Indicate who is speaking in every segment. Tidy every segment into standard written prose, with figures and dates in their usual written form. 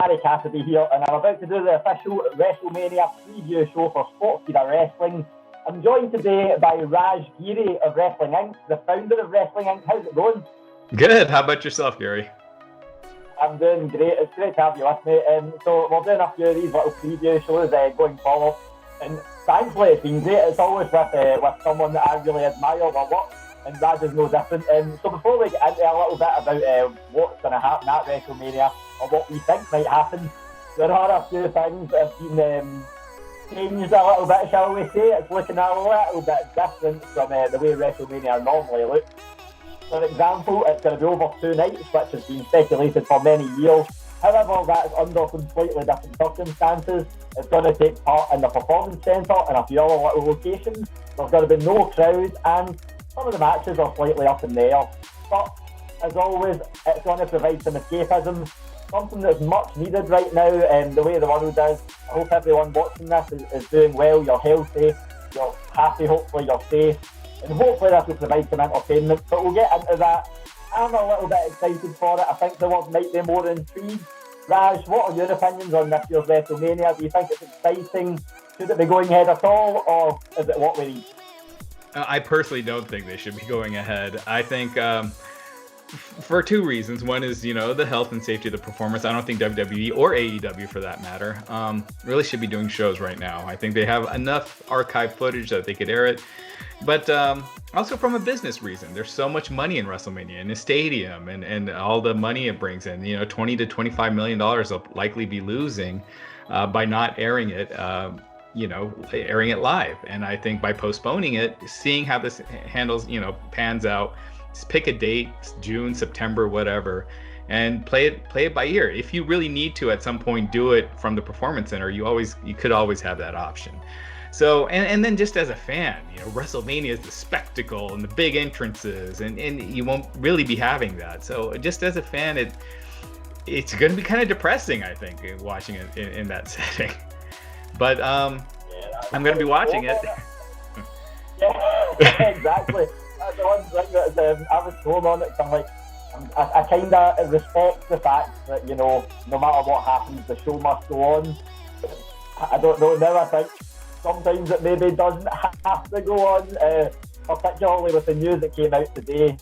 Speaker 1: Gary Cassidy here, and I'm about to do the official WrestleMania preview show for Sportskeeda Wrestling. I'm joined today by Raj Giri of Wrestling Inc., the founder of Wrestling Inc. How's it going?
Speaker 2: Good. How about yourself, Gary?
Speaker 1: I'm doing great. It's great to have you with me. So we're doing a few of these little preview shows going forward, and thankfully it's been great. It's always with someone that I really admire or what. And Raj is no different. So before we get into a little bit about what's going to happen at WrestleMania or what we think might happen, there are a few things that have been changed a little bit, shall we say. It's looking a little bit different from the way WrestleMania normally looks. For example, it's going to be over 2 nights, which has been speculated for many years. However, that's under completely different circumstances. It's going to take part in the Performance Center and a few other little locations. There's going to be no crowd, and some of the matches are slightly up in the air. But, as always, it's going to provide some escapism, something that's much needed right now, the way the world is. I hope everyone watching this is doing well, you're healthy, you're happy, hopefully you're safe, and hopefully this will provide some entertainment. But we'll get into that. I'm a little bit excited for it. I think the world might be more intrigued. Raj, what are your opinions on this year's WrestleMania? Do you think it's exciting? Should it be going ahead at all, or is it what we need?
Speaker 2: I personally don't think they should be going ahead. I think for 2 reasons. One is, the health and safety of the performers. I don't think WWE or AEW, for that matter, really should be doing shows right now. I think they have enough archive footage that they could air it. But also from a business reason. There's so much money in WrestleMania, in the stadium, and all the money it brings in. $20 to $25 million they'll likely be losing by not airing it. Airing it live. And I think by postponing it, seeing how this pans out, just pick a date, June, September, whatever, and play it by ear. If you really need to at some point do it from the Performance Center, you could always have that option. So, and then just as a fan, WrestleMania is the spectacle and the big entrances, and you won't really be having that. So just as a fan, it's going to be kind of depressing, I think, watching it in that setting. But I'm going to be watching it.
Speaker 1: Yeah, exactly. That's the one thing that I was told on it. I'm like, I kind of respect the fact that, no matter what happens, the show must go on. I don't know, now I think sometimes it maybe doesn't have to go on, particularly with the news that came out today.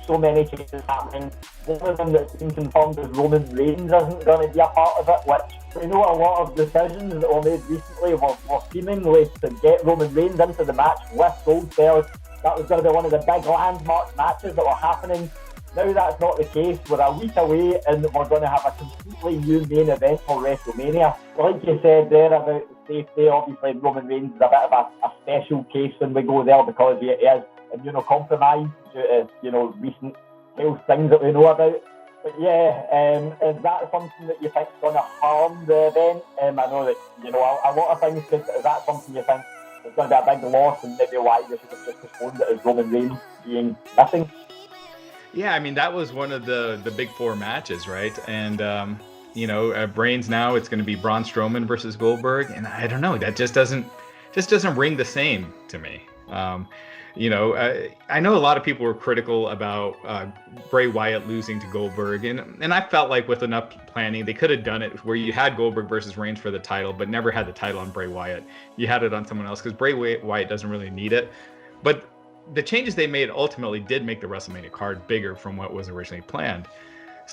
Speaker 1: So many changes happening. One of them that's been confirmed is Roman Reigns isn't going to be a part of it, which we know a lot of decisions that were made recently were seemingly to get Roman Reigns into the match with Goldberg. That was going to be one of the big landmark matches that were happening. Now that's not the case. We're a week away and we're going to have a completely new main event for WrestleMania. Like you said there about the safety, obviously Roman Reigns is a bit of a special case when we go there because he is immunocompromised due to recent health things that we know about. But is that something that you think is going to harm the event? I know that a lot of things could. Is that something you think is going to be a big loss, and maybe why you should have just postponed it as Roman Reigns being missing?
Speaker 2: Yeah, I mean that was one of the big 4 matches, right? And Reigns now, it's going to be Braun Strowman versus Goldberg, and I don't know, that just doesn't ring the same to me. I know a lot of people were critical about Bray Wyatt losing to Goldberg, and I felt like with enough planning, they could have done it where you had Goldberg versus Reigns for the title, but never had the title on Bray Wyatt. You had it on someone else because Bray Wyatt doesn't really need it. But the changes they made ultimately did make the WrestleMania card bigger from what was originally planned.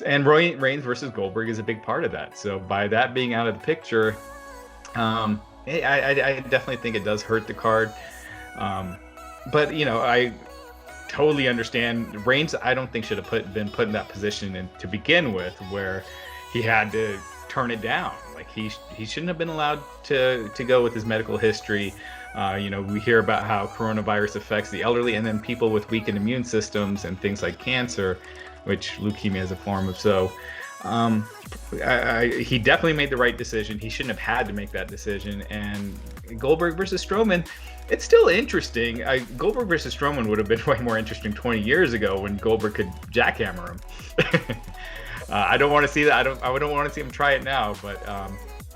Speaker 2: And Reigns versus Goldberg is a big part of that. So by that being out of the picture, I definitely think it does hurt the card. But I totally understand. Reigns, I don't think should have been put in that position to begin with, where he had to turn it down. Like he shouldn't have been allowed to go with his medical history. We hear about how coronavirus affects the elderly and then people with weakened immune systems and things like cancer, which leukemia is a form of. So he definitely made the right decision. He shouldn't have had to make that decision. And Goldberg versus Strowman, it's still interesting. Goldberg versus Strowman would have been way more interesting 20 years ago when Goldberg could jackhammer him. I don't want to see that. I don't want to see him try it now. But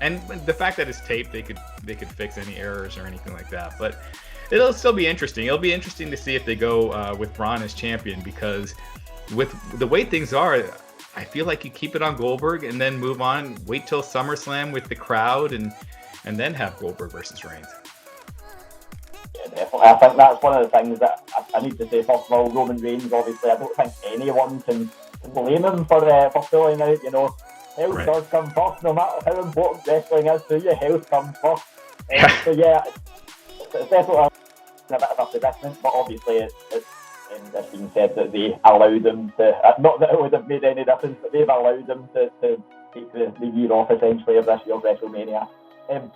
Speaker 2: and the fact that it's taped, they could fix any errors or anything like that. But it'll still be interesting. It'll be interesting to see if they go with Braun as champion, because with the way things are, I feel like you keep it on Goldberg and then move on, wait till SummerSlam with the crowd, and then have Goldberg versus Reigns.
Speaker 1: Yeah, definitely. I think that's one of the things that I need to say. First of all, Roman Reigns, obviously, I don't think anyone can blame him for pulling out. Health
Speaker 2: Right.
Speaker 1: does come first, no matter how important wrestling is to you. Health comes first. So yeah, it's definitely a bit of a predicament, but obviously it's been said that they allowed him to. Not that it would have made any difference, but they've allowed him to take the year off essentially of this year's WrestleMania.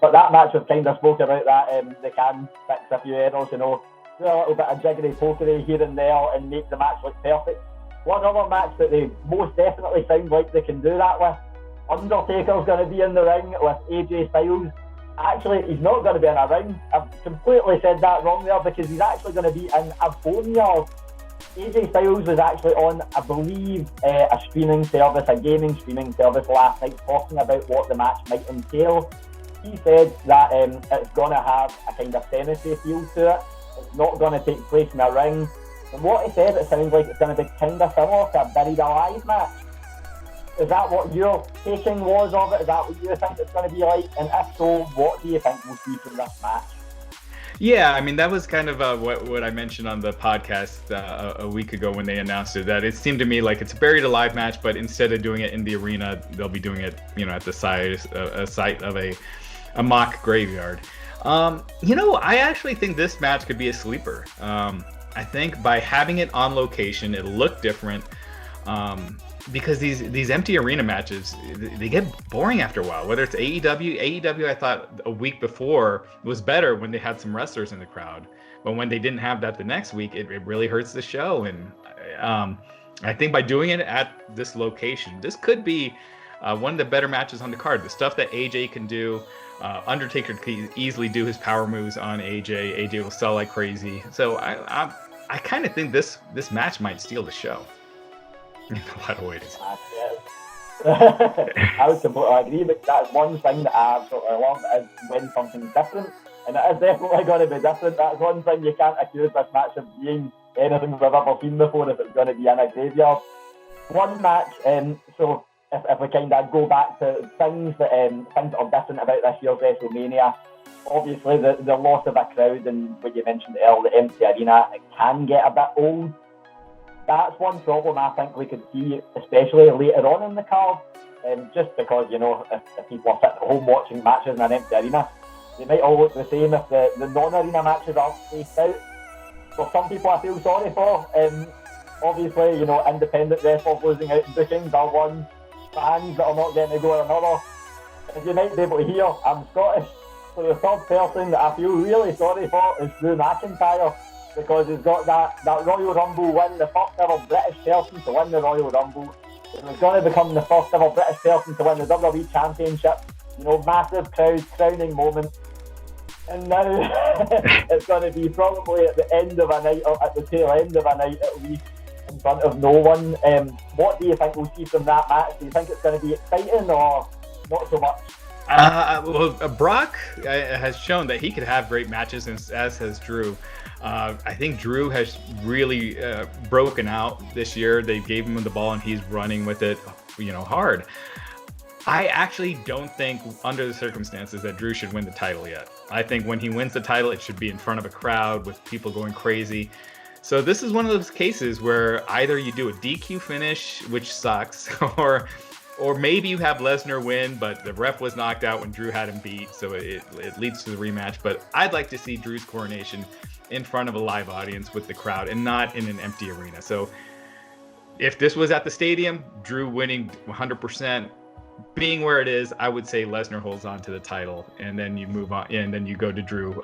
Speaker 1: But that match, we've kind of spoke about that. They can fix a few errors, do a little bit of jiggery pokery here and there and make the match look perfect. One other match that they most definitely sound like they can do that with, Undertaker's going to be in the ring with AJ Styles. Actually, he's not going to be in a ring. I've completely said that wrong there, because he's actually going to be in a Boneyard. AJ Styles was actually on, I believe, a streaming service, a gaming streaming service last night, talking about what the match might entail. He said that it's going to have a kind of cemetery feel to it. It's not going to take place in a ring. From what he said, it sounds like it's going to be kind of similar to a Buried Alive match. Is that what your taking was of it? Is that what you think it's going to be like? And if so, what do you think we'll see from this match?
Speaker 2: Yeah, I mean, that was kind of what I mentioned on the podcast a week ago when they announced it, that it seemed to me like it's a Buried Alive match, but instead of doing it in the arena, they'll be doing it, at the site of a mock graveyard. I actually think this match could be a sleeper. I think by having it on location, it'll look different. Because these empty arena matches, they get boring after a while. Whether it's AEW, I thought a week before was better when they had some wrestlers in the crowd. But when they didn't have that the next week, it really hurts the show. And I think by doing it at this location, this could be one of the better matches on the card. The stuff that AJ can do, Undertaker can easily do his power moves on AJ. AJ will sell like crazy. So I kind of think this match might steal the show. In a lot of ways.
Speaker 1: I would completely agree, but that's one thing that I absolutely love, is when something's different, and it is definitely going to be different. That's one thing you can't accuse this match of being anything we've ever seen before if it's going to be in a graveyard. One match, so if we kind of go back to things that are different about this year's WrestleMania, obviously the loss of a crowd and what you mentioned earlier, the empty arena, it can get a bit old. That's one problem I think we could see, especially later on in the card, just because, if people are sitting at home watching matches in an empty arena, they might all look the same if the non-arena matches aren't spaced out. For some people I feel sorry for. Obviously, independent wrestlers losing out in bookings are one, fans that are not getting to go are another. As you might be able to hear, I'm Scottish, so the third person that I feel really sorry for is Drew McIntyre, because he's got that Royal Rumble win, the first ever British person to win the Royal Rumble. He's going to become the first ever British person to win the WWE Championship. Massive crowd, crowning moment. And now it's going to be probably at the end of a night, or at the tail end of a night at least, in front of no one. What do you think we'll see from that match? Do you think it's going to be exciting or not so much?
Speaker 2: Brock has shown that he could have great matches, as has Drew. I think Drew has really broken out this year. They gave him the ball and he's running with it, hard. I actually don't think, under the circumstances, that Drew should win the title yet. I think when he wins the title, it should be in front of a crowd with people going crazy. So this is one of those cases where either you do a DQ finish, which sucks, or maybe you have Lesnar win, but the ref was knocked out when Drew had him beat, so it leads to the rematch. But I'd like to see Drew's coronation in front of a live audience with the crowd and not in an empty arena. So if this was at the stadium, Drew winning 100%, being where it is, I would say Lesnar holds on to the title, and then you move on, and then you go to Drew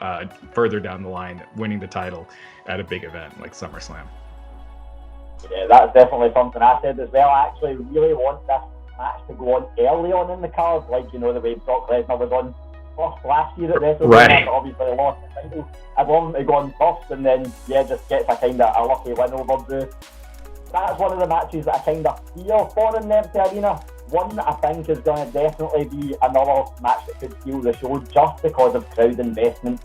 Speaker 2: further down the line, winning the title at a big event like SummerSlam.
Speaker 1: Yeah, that's definitely something I said as well. I actually really want this match to go on early on in the card, like the way Brock Lesnar was on first last year at WrestleMania, but obviously lost the title. I'd want him to go on first and then just gets a kind of a lucky win over Drew. That's one of the matches that I kind of fear for in the empty arena. One that I think is going to definitely be another match that could steal the show just because of crowd investment.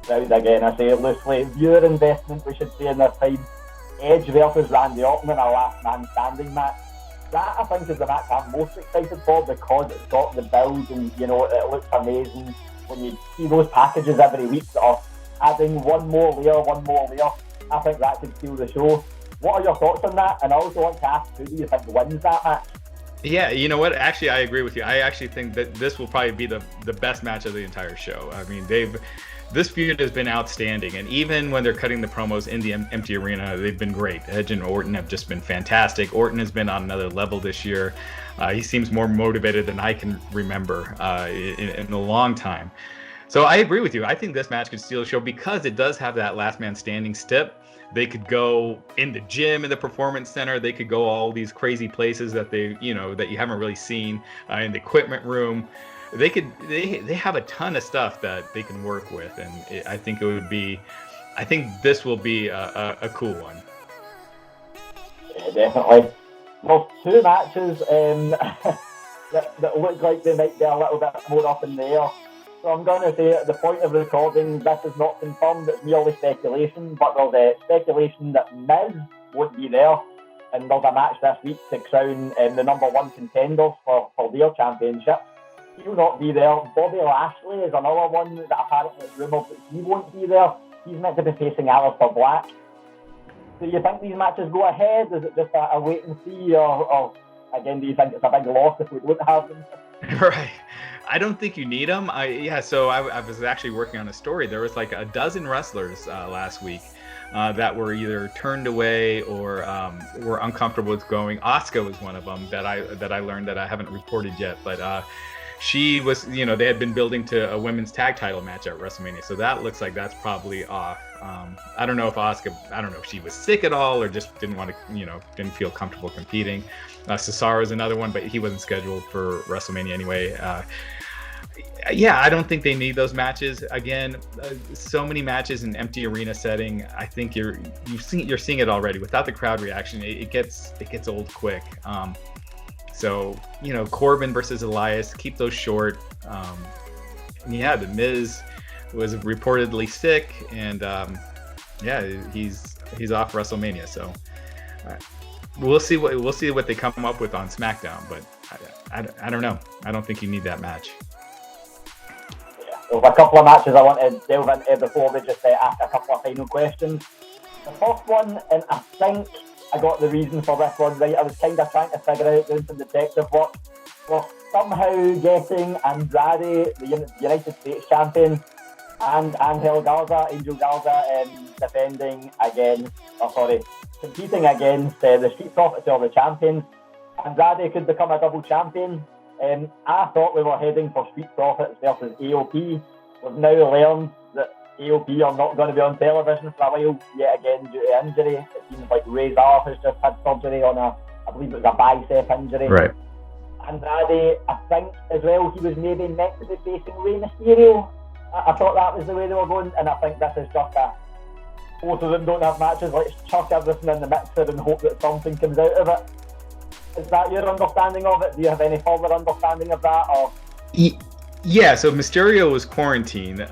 Speaker 1: Crowd, again, I say loosely, viewer investment, we should say in this time. Edge versus Randy Orton in a last man standing match. that I think is the match I'm most excited for because it's got the build and it looks amazing when you see those packages every week that are adding one more layer. I think that could steal the show. What are your thoughts on that? And I also want to ask, who do you think wins that match?
Speaker 2: Yeah, you know what? Actually, I agree with you. I actually think that this will probably be the best match of the entire show. I mean, this feud has been outstanding, and even when they're cutting the promos in the empty arena, they've been great. Edge and Orton have just been fantastic. Orton has been on another level this year. He seems more motivated than I can remember in a long time. So I agree with you. I think this match could steal the show because it does have that last man standing stip. They could go in the gym in the Performance Center. They could go all these crazy places that that you haven't really seen in the equipment room. They have a ton of stuff that they can work with, and I think this will be a cool one.
Speaker 1: Yeah, definitely. Well, two matches that look like they might be a little bit more up in the air. So I'm going to say at the point of recording, this is not confirmed, it's merely speculation, but there's speculation that Miz won't be there, and there's a match this week to crown the number one contenders for their championship. He'll not be there. Bobby Lashley is another one that apparently is rumoured that he won't be there. He's meant to be facing Aleister Black. Do you think these matches go ahead? Is it just a wait and see, or again, do you think it's a big loss if we don't have them?
Speaker 2: Right. I don't think you need them. So I was actually working on a story. There was like a dozen wrestlers last week that were either turned away or were uncomfortable with going. Asuka was one of them that I learned that I haven't reported yet, but she was, they had been building to a women's tag title match at WrestleMania, so that looks like that's probably off. I don't know if Asuka, if she was sick at all or just didn't want to, didn't feel comfortable competing. Cesaro is another one, but he wasn't scheduled for WrestleMania anyway. I don't think they need those matches. Again, so many matches in empty arena setting. I think you're seeing it already. Without the crowd reaction, it gets old quick. So Corbin versus Elias, keep those short. The Miz was reportedly sick, and he's off WrestleMania. So we'll see what they come up with on SmackDown. But I don't know. I don't think you need that match.
Speaker 1: There's a couple of matches I want to delve into before we just ask a couple of final questions. The first one, and I think I got the reason for this one right. I was kind of trying to figure out, doing some detective work. We're somehow getting Andrade, the United States champion, and Angel Garza, competing against the Street Profits, or the champions. Andrade could become a double champion. I thought we were heading for Street Profits versus AOP. We've now learned that AOP are not going to be on television for a while, yet again due to injury. It seems like Razor has just had surgery on I believe it was a bicep injury.
Speaker 2: Right.
Speaker 1: Andrade, I think as well, he was maybe meant to be facing Rey Mysterio. I thought that was the way they were going, and I think this is just both of them don't have matches, let's chuck everything in the mixer and hope that something comes out of it. Is that your understanding of it? Do you have any further understanding of that? Or?
Speaker 2: Yeah, so Mysterio was quarantined,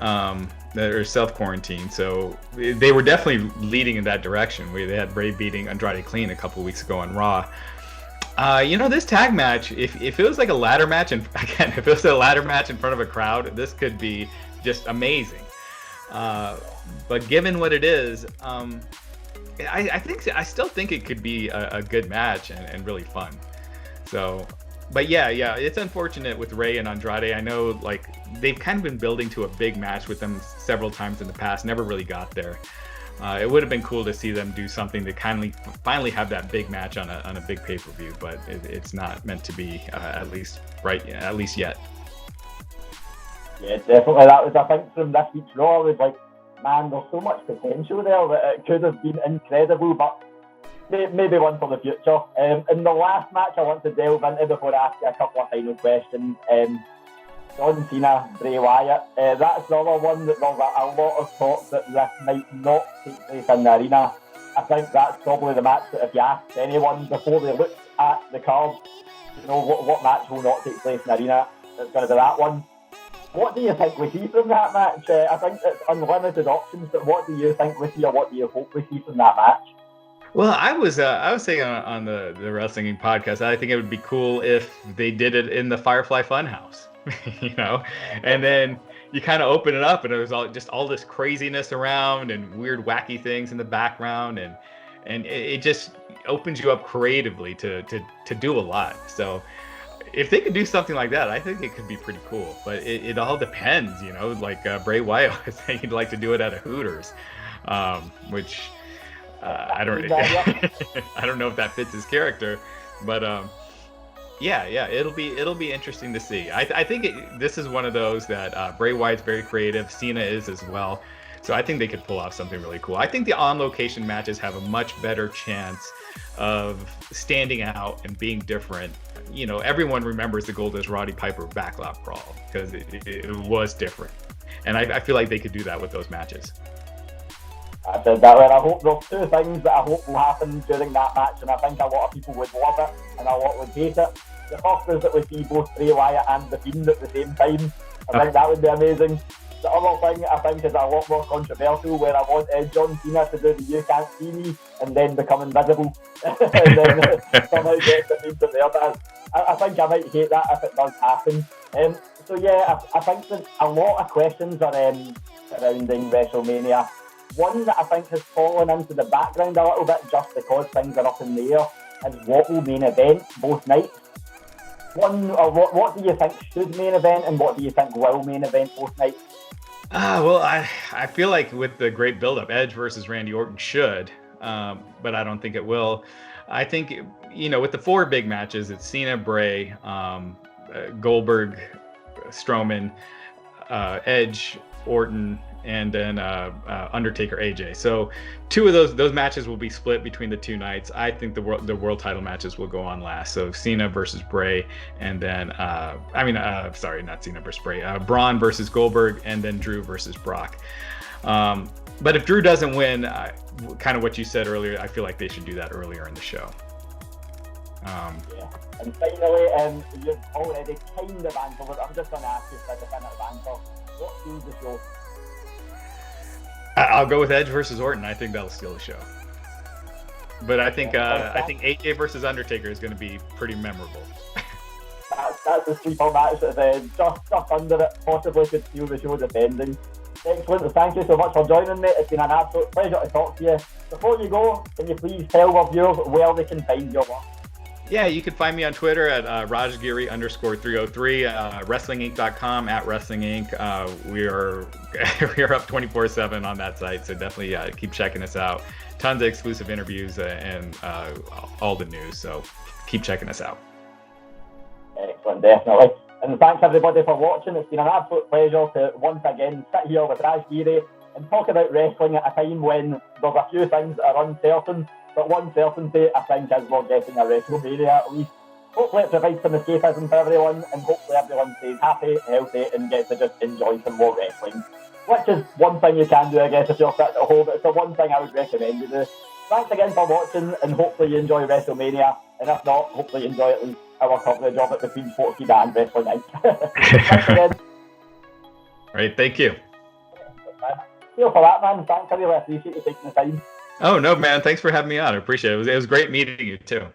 Speaker 2: or self-quarantined, so they were definitely leading in that direction, where they had Rey beating Andrade clean a couple of weeks ago on Raw. This tag match, if it was like a ladder match, and again, if it was a ladder match in front of a crowd, this could be just amazing. But given what it is, I still think it could be a good match and really fun. So, but yeah, it's unfortunate with Rey and Andrade. I know they've kind of been building to a big match with them several times in the past, never really got there. It would have been cool to see them do something to finally have that big match on a big pay-per-view, but it's not meant to be at least yet.
Speaker 1: Yeah, definitely. That was, I think, from this week's Raw. I was like, man, there's so much potential there that it could have been incredible, but maybe one for the future. And the last match I want to delve into before I ask you a couple of final questions, John Cena, Bray Wyatt. That's the other one that there's a lot of talk that this might not take place in the arena. I think that's probably the match that if you asked anyone before they looked at the card, what match will not take place in the arena, it's going to be that one. What do you think we see from that match? I think it's unlimited options, but what do you think we see, or what do you hope we see from that match?
Speaker 2: Well, I was saying on the Wrestling Inc. podcast, I think it would be cool if they did it in the Firefly Funhouse, you know, and then you kind of open it up and it was all this craziness around and weird wacky things in the background, and it just opens you up creatively to do a lot. So if they could do something like that, I think it could be pretty cool. But it all depends, you know. Like Bray Wyatt was saying he'd like to do it at a Hooters, which I don't I don't know if that fits his character, but yeah, it'll be interesting to see. I think this is one of those that Bray Wyatt's very creative, Cena is as well. So I think they could pull off something really cool. I think the on-location matches have a much better chance of standing out and being different. You know, everyone remembers the Goldust Roddy Piper backlot brawl because it was different, and I feel like they could do that with those matches.
Speaker 1: I said that, and I hope there's two things that I hope will happen during that match, and I think a lot of people would love it and a lot would hate it. The first is that we see both Bray Wyatt and The Fiend at the same time. I think that would be amazing. The other thing I think is a lot more controversial, where I want John Cena to do the "You Can't See Me" and then become invisible, and then somehow get the Fiend to there. But I think I might hate that if it does happen. So yeah, I think there's a lot of questions are surrounding WrestleMania. One that I think has fallen into the background a little bit just because things are up in the air is what will main event both nights. What do you think should main event and what do you think will main event both nights?
Speaker 2: Well, I feel like with the great build-up, Edge versus Randy Orton should, but I don't think it will. I think, you know, with the four big matches, it's Cena, Bray, Goldberg, Strowman, Edge, Orton, and then Undertaker, AJ. So two of those matches will be split between the two nights. I think the world title matches will go on last. So Cena versus Bray, and then sorry, not Cena versus Bray. Braun versus Goldberg, and then Drew versus Brock. But if Drew doesn't win, kind of what you said earlier, I feel like they should do that earlier in the show.
Speaker 1: Yeah. And finally, you've already kind of answered it. I'm just going to ask you for a definitive answer. What steals the show?
Speaker 2: I'll go with Edge versus Orton. I think that'll steal the show. But I think AJ versus Undertaker is going to be pretty memorable.
Speaker 1: That's the sleeper match that just under it possibly could steal the show defending. Excellent. Thank you so much for joining me. It's been an absolute pleasure to talk to you. Before you go, can you please tell our viewers where they can find your work?
Speaker 2: Yeah, you can find me on Twitter at Raj Giri _303, WrestlingInc.com at WrestlingInc. We are up 24/7 on that site, so definitely keep checking us out. Tons of exclusive interviews and all the news, so keep checking us out.
Speaker 1: Excellent, definitely. And thanks everybody for watching. It's been an absolute pleasure to once again sit here with Raj Giri and talk about wrestling at a time when there's a few things that are uncertain. But one certainty, I think, is we're getting a WrestleMania at least. Hopefully it provides some escapism for everyone, and hopefully everyone stays happy, healthy, and gets to just enjoy some more wrestling. Which is one thing you can do, I guess, if you're sitting at home. It's the one thing I would recommend you do. Thanks again for watching, and hopefully you enjoy WrestleMania. And if not, hopefully you enjoy at least our coverage of it between Sportskeeda and Wrestling Inc. Thanks again.
Speaker 2: Right, thank you.
Speaker 1: Feel for that, man. Thanks, I really appreciate you taking the time.
Speaker 2: Oh, no, man. Thanks for having me on. I appreciate it. It was great meeting you, too.